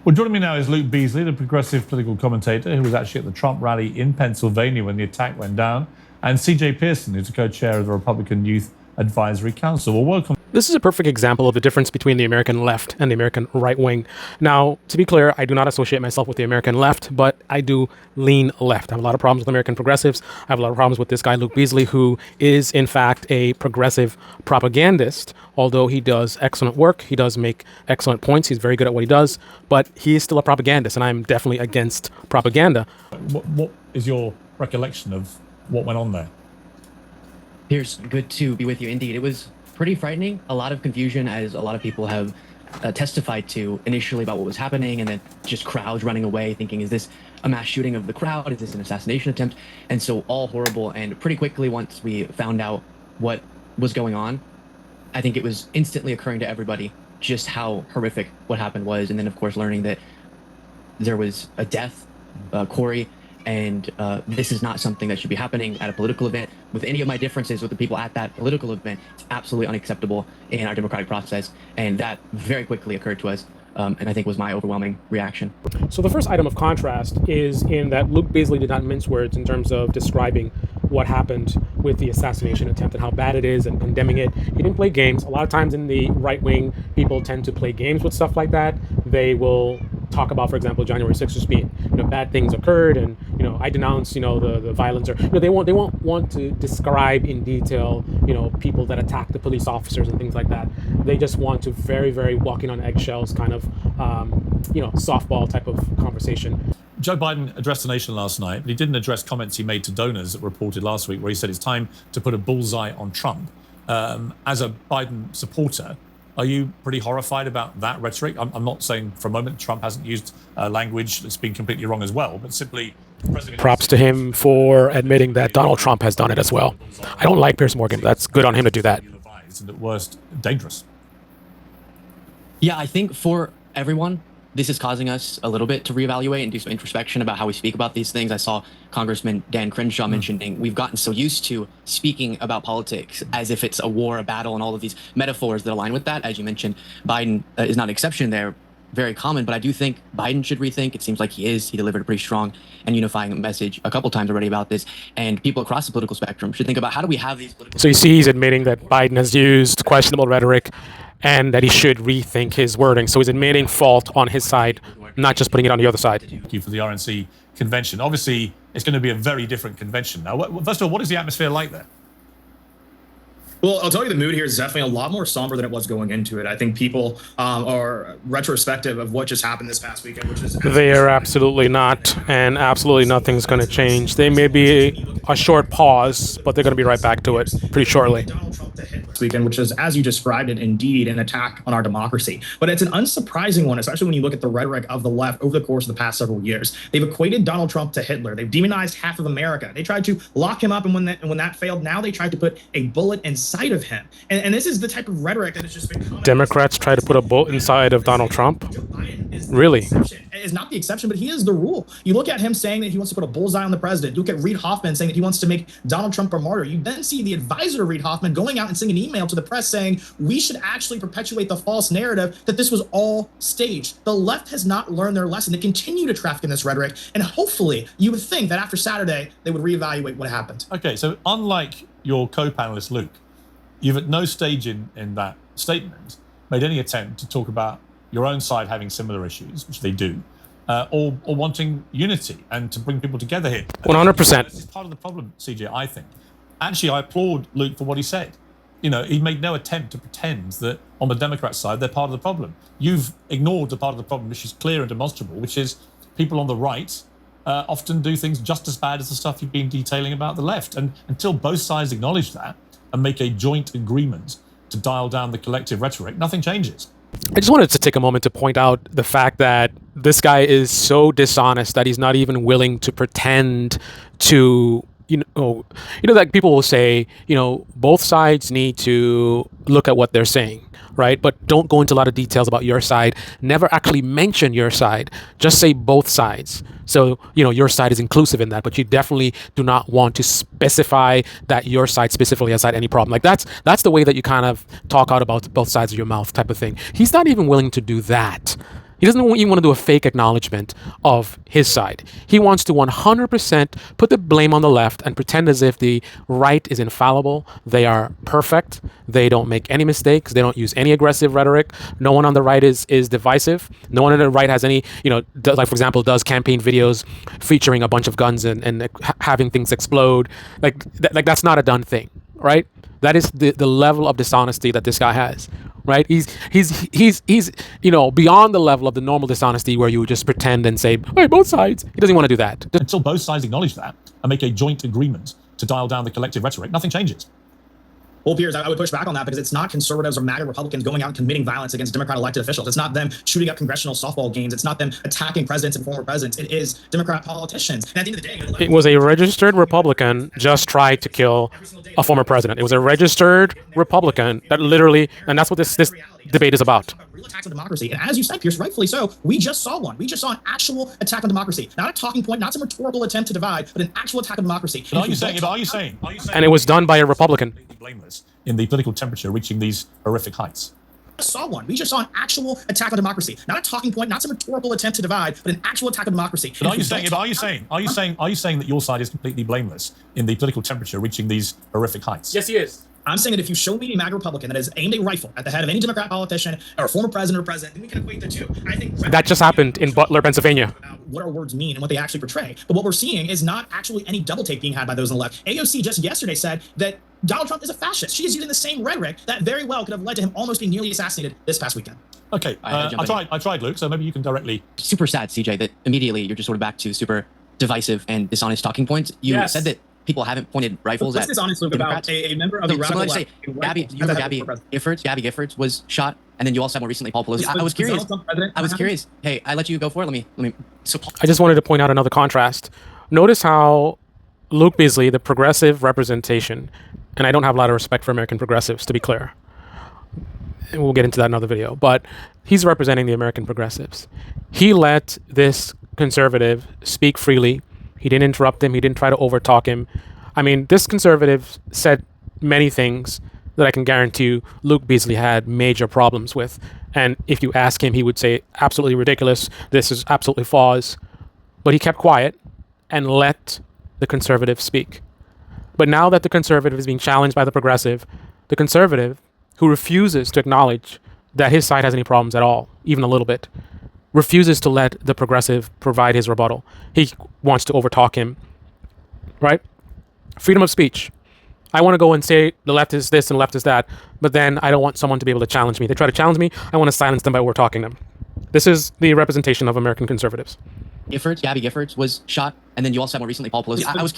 Well, joining me now is Luke Beasley, the progressive political commentator who was actually at the Trump rally in Pennsylvania when the attack went down, and CJ Pearson, who's the co-chair of the Republican Youth Advisory Council. Well, welcome. This is a perfect example of the difference between the American left and the American right wing. Now, to be clear, I do not associate myself with the American left, but I do lean left. I have a lot of problems with American progressives. I have a lot of problems with this guy, Luke Beasley, who is, in fact, a progressive propagandist. Although he does excellent work, he does make excellent points, he's very good at what he does, but he is still a propagandist, and I'm definitely against propaganda. What is your recollection of what went on there? Piers, good to be with you. Indeed, it was pretty frightening. A lot of confusion, as a lot of people have testified to initially about what was happening, and then just crowds running away thinking, is this a mass shooting of the crowd? Is this an assassination attempt? And so all horrible. And pretty quickly, once we found out what was going on, I think it was instantly occurring to everybody just how horrific what happened was. And then, of course, learning that there was a death, Corey, and this is not something that should be happening at a political event. With any of my differences with the people at that political event, it's absolutely unacceptable in our democratic process. And that very quickly occurred to us, and I think was my overwhelming reaction. So the first item of contrast is in that Luke Beasley did not mince words in terms of describing what happened with the assassination attempt and how bad it is and condemning it. He didn't play games. A lot of times in the right wing, people tend to play games with stuff like that. They will talk about, for example, January 6th just being, bad things occurred, and I denounce, the violence, or they won't want to describe in detail, people that attack the police officers and things like that. They just want to very, very walking on eggshells kind of, softball type of conversation. Joe Biden addressed the nation last night, but he didn't address comments he made to donors that were reported last week, where he said it's time to put a bullseye on Trump. As a Biden supporter, are you pretty horrified about that rhetoric? I'm not saying for a moment Trump hasn't used language that's been completely wrong as well, but simply... Props to him for admitting that Donald Trump has done it as well. I don't like Piers Morgan. That's good on him to do that. And at worst, dangerous. Yeah, I think for everyone, this is causing us a little bit to reevaluate and do some introspection about how we speak about these things. I saw Congressman Dan Crenshaw mentioning we've gotten so used to speaking about politics as if it's a war, a battle, and all of these metaphors that align with that. As you mentioned, Biden is not an exception there. Very common, but I do think Biden should rethink. It seems like he is. He delivered a pretty strong and unifying message a couple times already about this. And people across the political spectrum should think about how do we have these political... So you see he's admitting that Biden has used questionable rhetoric and that he should rethink his wording. So he's admitting fault on his side, not just putting it on the other side. Thank you for the RNC convention. Obviously, it's going to be a very different convention. Now, first of all, what is the atmosphere like there? Well, I'll tell you, the mood here is definitely a lot more somber than it was going into it. I think people are retrospective of what just happened this past weekend, which is... They are absolutely not, and absolutely nothing's going to change. They may be a short pause, but they're going to be right back to it pretty shortly. Donald Trump to hit this weekend, which is, as you described it, indeed an attack on our democracy. But it's an unsurprising one, especially when you look at the rhetoric of the left over the course of the past several years. They've equated Donald Trump to Hitler. They've demonized half of America. They tried to lock him up, and when that failed, now they tried to put a bullet inside of him. And this is the type of rhetoric that has just been... Democrats try to put a bullet inside of Donald Trump? Really? Is not the exception, but he is the rule. You look at him saying that he wants to put a bullseye on the president. You look at Reid Hoffman saying that he wants to make Donald Trump a martyr. You then see the advisor to Reid Hoffman going out and sending an email to the press saying we should actually perpetuate the false narrative that this was all staged. The left has not learned their lesson. They continue to traffic in this rhetoric, and hopefully you would think that after Saturday they would reevaluate what happened. Okay, so unlike your co-panelist Luke, you've at no stage in that statement made any attempt to talk about your own side having similar issues, which they do, or wanting unity and to bring people together here. 100%. This is part of the problem, CJ, I think. Actually, I applaud Luke for what he said. He made no attempt to pretend that on the Democrat side, they're part of the problem. You've ignored the part of the problem, which is clear and demonstrable, which is people on the right often do things just as bad as the stuff you've been detailing about the left. And until both sides acknowledge that and make a joint agreement to dial down the collective rhetoric, nothing changes. I just wanted to take a moment to point out the fact that this guy is so dishonest that he's not even willing to pretend to, that people will say, both sides need to look at what they're saying, right? But don't go into a lot of details about your side. Never actually mention your side. Just say both sides. So, your side is inclusive in that, but you definitely do not want to specify that your side specifically has had any problem. Like that's the way that you kind of talk out about both sides of your mouth type of thing. He's not even willing to do that. He doesn't even want to do a fake acknowledgement of his side. He wants to 100% put the blame on the left and pretend as if the right is infallible. They are perfect. They don't make any mistakes. They don't use any aggressive rhetoric. No one on the right is divisive. No one on the right has any, like, for example, does campaign videos featuring a bunch of guns and having things explode. Like that's not a done thing, right? That is the level of dishonesty that this guy has, right? He's beyond the level of the normal dishonesty where you would just pretend and say, hey, both sides. He doesn't want to do that. Until both sides acknowledge that and make a joint agreement to dial down the collective rhetoric, nothing changes. Well, Piers, I would push back on that because it's not conservatives or MAGA Republicans going out and committing violence against Democrat elected officials. It's not them shooting up congressional softball games. It's not them attacking presidents and former presidents. It is Democrat politicians. And at the end of the day, it was a registered Republican just tried to kill a former president. It was a registered Republican that literally, and that's what this debate is about. Real attacks on democracy. And as you said, Piers, rightfully so, we just saw one. We just saw an actual attack on democracy. Not a talking point, not some rhetorical attempt to divide, but an actual attack on democracy. But are you saying? And it was done by a Republican. Blameless in the political temperature reaching these horrific heights. Saw one. We just saw an actual attack on democracy. Not a talking point, not some rhetorical attempt to divide, but an actual attack on democracy. But are you saying that your side is completely blameless in the political temperature reaching these horrific heights? Yes, he is. I'm saying that if you show me a MAGA Republican that has aimed a rifle at the head of any Democrat politician or former president, then we can equate the two. I think that just happened in Butler, Pennsylvania. What our words mean and what they actually portray. But what we're seeing is not actually any double take being had by those on the left. AOC just yesterday said that Donald Trump is a fascist. She is using the same rhetoric that very well could have led to him almost being nearly assassinated this past weekend. Okay, I tried, Luke, so maybe you can directly... Super sad, CJ, that immediately you're just sort of back to super divisive and dishonest talking points. You said that people haven't pointed rifles at dishonest, Luke, about a member of the radical left. Gabby Giffords was shot, and then you also had more recently Paul Pelosi. I was curious. Hey, I let you go for it. Let me. So I just wanted to point out another contrast. Notice how Luke Beasley, the progressive representation, and I don't have a lot of respect for American progressives, to be clear. And we'll get into that in another video, but he's representing the American progressives. He let this conservative speak freely. He didn't interrupt him. He didn't try to overtalk him. I mean, this conservative said many things that I can guarantee you Luke Beasley had major problems with. And if you ask him, he would say, absolutely ridiculous. This is absolutely false. But he kept quiet and let the conservative speak. But now that the conservative is being challenged by the conservative who refuses to acknowledge that his side has any problems at all, even a little bit, refuses to let the progressive provide his rebuttal. He wants to overtalk him, right? Freedom of speech. I want to go and say the left is this and the left is that, but then I don't want someone to be able to challenge me. They try to challenge me, I want to silence them by overtalking them. This is the representation of American conservatives. Gabby Giffords was shot, and then you also had more recently Paul Pelosi. I was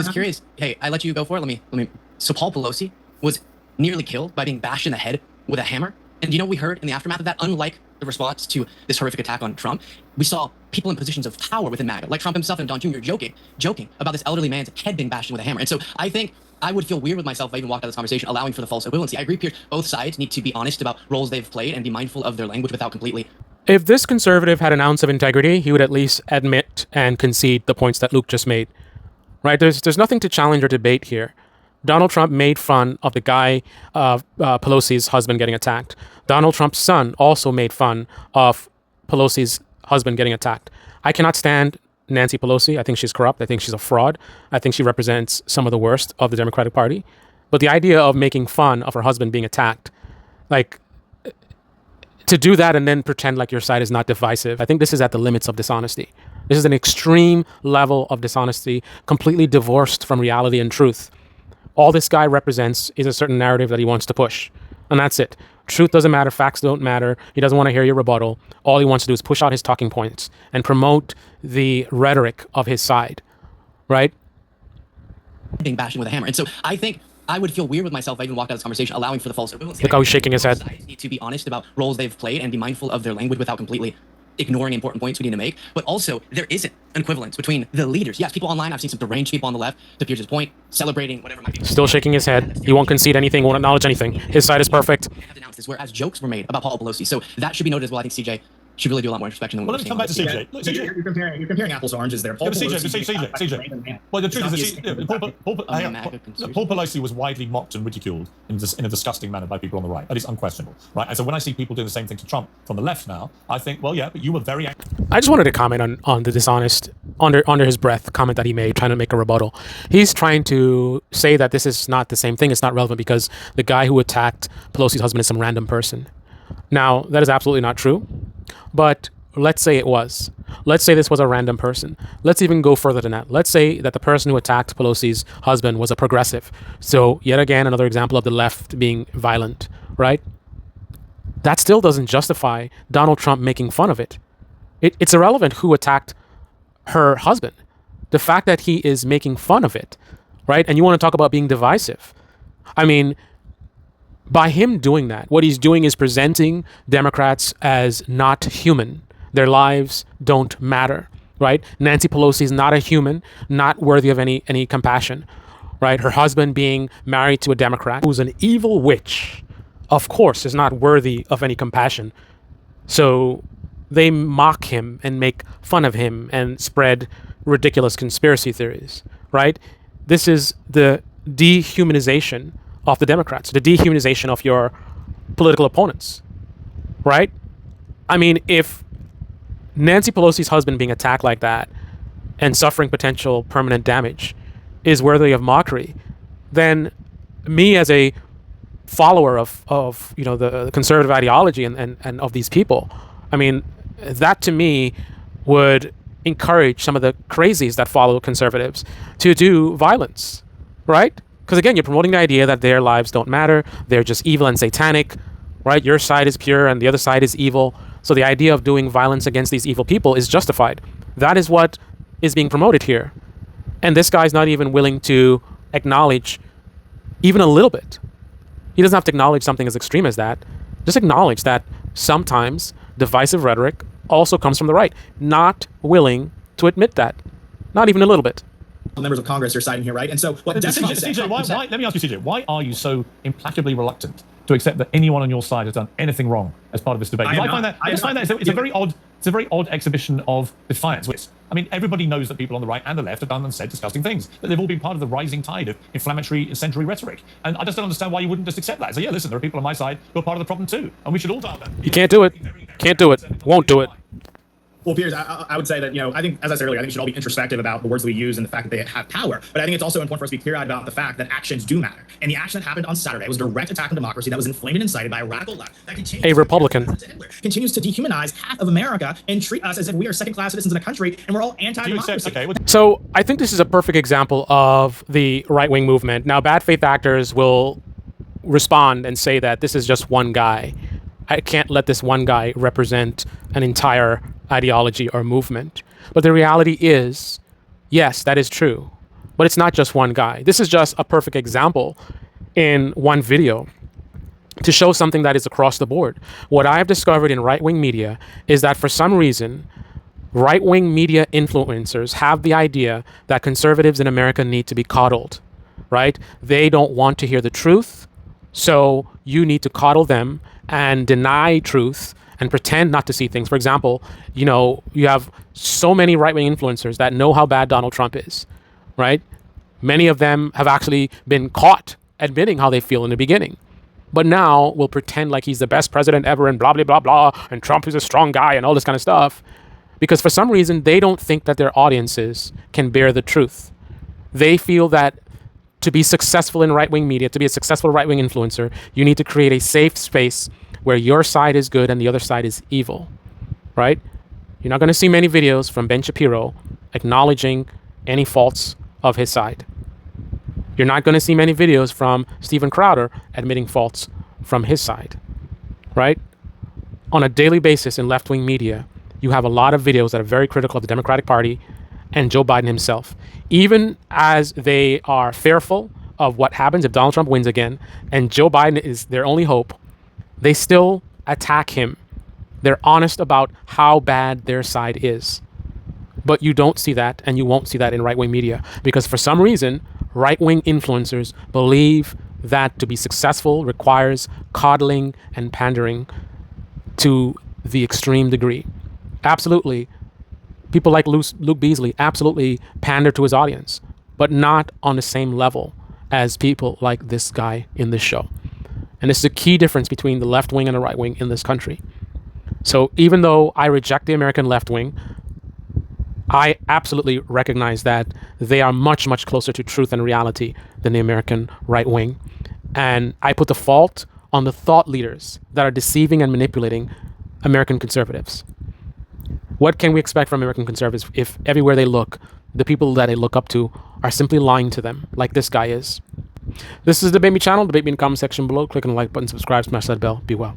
curious. Hey, I let you go for it. Let me. So Paul Pelosi was nearly killed by being bashed in the head with a hammer. And we heard in the aftermath of that, unlike the response to this horrific attack on Trump, we saw people in positions of power within MAGA, like Trump himself and Don Jr. joking about this elderly man's head being bashed in with a hammer. And so I think I would feel weird with myself if I even walked out of this conversation allowing for the false equivalency. I agree, Piers. Both sides need to be honest about roles they've played and be mindful of their language without completely... If this conservative had an ounce of integrity, he would at least admit and concede the points that Luke just made. Right? There's nothing to challenge or debate here. Donald Trump made fun of the guy, Pelosi's husband, getting attacked. Donald Trump's son also made fun of Pelosi's husband getting attacked. I cannot stand Nancy Pelosi. I think she's corrupt. I think she's a fraud. I think she represents some of the worst of the Democratic Party. But the idea of making fun of her husband being attacked, like, to do that and then pretend like your side is not divisive, I think this is at the limits of dishonesty. This is an extreme level of dishonesty, completely divorced from reality and truth. All this guy represents is a certain narrative that he wants to push. And that's it. Truth doesn't matter. Facts don't matter. He doesn't want to hear your rebuttal. All he wants to do is push out his talking points and promote the rhetoric of his side. Right? Being bashed with a hammer. And so I think I would feel weird with myself if I even walked out of this conversation allowing for the false equivalency. Look how he's shaking his head. Sides need to be honest about roles they've played and be mindful of their language without completely ignoring important points we need to make. But also, there isn't an equivalence between the leaders. Yes, people online, I've seen some deranged people on the left, to Piers' point, celebrating whatever might be. Still shaking his head. He won't concede anything, won't acknowledge anything. His side is perfect. They have denounced this, whereas jokes were made about Paul Pelosi. So that should be noted as well. I think, CJ, should really do a lot more introspection than Well, what let me we're come seeing. back to CJ. Look, CJ. You're comparing apples to oranges there. Yeah, but CJ. Well, the truth is that Paul Pelosi was widely mocked and ridiculed in a disgusting manner by people on the right. That is unquestionable, right? And so when I see people doing the same thing to Trump from the left now, I think, well, yeah, but you were very angry. I just wanted to comment on the dishonest, under his breath comment that he made, trying to make a rebuttal. He's trying to say that this is not the same thing. It's not relevant because the guy who attacked Pelosi's husband is some random person. Now, that is absolutely not true. But let's say it was. Let's say this was a random person. Let's even go further than that. Let's say that the person who attacked Pelosi's husband was a progressive. So yet again, another example of the left being violent, right? That still doesn't justify Donald Trump making fun of it. It's irrelevant who attacked her husband. The fact that he is making fun of it, right? And you want to talk about being divisive. I mean, by him doing that, what he's doing is presenting Democrats as not human. Their lives don't matter, right? Nancy Pelosi is not a human, not worthy of any compassion, right? Her husband being married to a Democrat who's an evil witch, of course, is not worthy of any compassion. So they mock him and make fun of him and spread ridiculous conspiracy theories, right? This is the dehumanization of the Democrats, the dehumanization of your political opponents, right? I mean, if Nancy Pelosi's husband being attacked like that and suffering potential permanent damage is worthy of mockery, then me as a follower of the conservative ideology and of these people, I mean, that to me would encourage some of the crazies that follow conservatives to do violence, right? Because again, you're promoting the idea that their lives don't matter. They're just evil and satanic, right? Your side is pure and the other side is evil. So the idea of doing violence against these evil people is justified. That is what is being promoted here. And this guy's not even willing to acknowledge even a little bit. He doesn't have to acknowledge something as extreme as that. Just acknowledge that sometimes divisive rhetoric also comes from the right. Not willing to admit that. Not even a little bit. Members of Congress are citing here, right? And so what CJ, why, let me ask you, CJ, why are you so implacably reluctant to accept that anyone on your side has done anything wrong as part of this debate? I just find that it's a very odd exhibition of defiance. I mean, everybody knows that people on the right and the left have done and said disgusting things, that they've all been part of the rising tide of inflammatory incendiary rhetoric. And I just don't understand why you wouldn't just accept that. So yeah, listen, there are people on my side who are part of the problem too, and we should all dial that. You can't do it. Can't do it. Won't do it. Well, Piers, I would say that, I think, as I said earlier, I think we should all be introspective about the words that we use and the fact that they have power. But I think it's also important for us to be clear-eyed about the fact that actions do matter. And the action that happened on Saturday was a direct attack on democracy that was inflamed and incited by a radical left that continues a Republican continues to dehumanize half of America and treat us as if we are second-class citizens in a country and we're all anti-democracy. So I think this is a perfect example of the right-wing movement. Now, bad faith actors will respond and say that this is just one guy. I can't let this one guy represent an entire ideology or movement. But the reality is, yes, that is true. But it's not just one guy. This is just a perfect example in one video to show something that is across the board. What I've discovered in right-wing media is that for some reason, right-wing media influencers have the idea that conservatives in America need to be coddled, right? They don't want to hear the truth, so you need to coddle them and deny truth and pretend not to see things. For example, you have so many right-wing influencers that know how bad Donald Trump is, right? Many of them have actually been caught admitting how they feel in the beginning, but now will pretend like he's the best president ever and blah, blah, blah, blah, and Trump is a strong guy and all this kind of stuff, because for some reason, they don't think that their audiences can bear the truth. They feel that to be successful in right-wing media, to be a successful right-wing influencer, you need to create a safe space where your side is good and the other side is evil, right? You're not going to see many videos from Ben Shapiro acknowledging any faults of his side. You're not going to see many videos from Steven Crowder admitting faults from his side, right? On a daily basis in left-wing media, you have a lot of videos that are very critical of the Democratic Party and Joe Biden himself. Even as they are fearful of what happens if Donald Trump wins again and Joe Biden is their only hope, they still attack him. They're honest about how bad their side is. But you don't see that, and you won't see that in right-wing media, because for some reason, right-wing influencers believe that to be successful requires coddling and pandering to the extreme degree. Absolutely, people like Luke Beasley absolutely pander to his audience, but not on the same level as people like this guy in this show. And this is a key difference between the left wing and the right wing in this country. So even though I reject the American left wing, I absolutely recognize that they are much, much closer to truth and reality than the American right wing. And I put the fault on the thought leaders that are deceiving and manipulating American conservatives. What can we expect from American conservatives if everywhere they look, the people that they look up to are simply lying to them, like this guy is? This is the Debate Me channel. Debate me in the comment section below. Click on the like button, subscribe, smash that bell. Be well.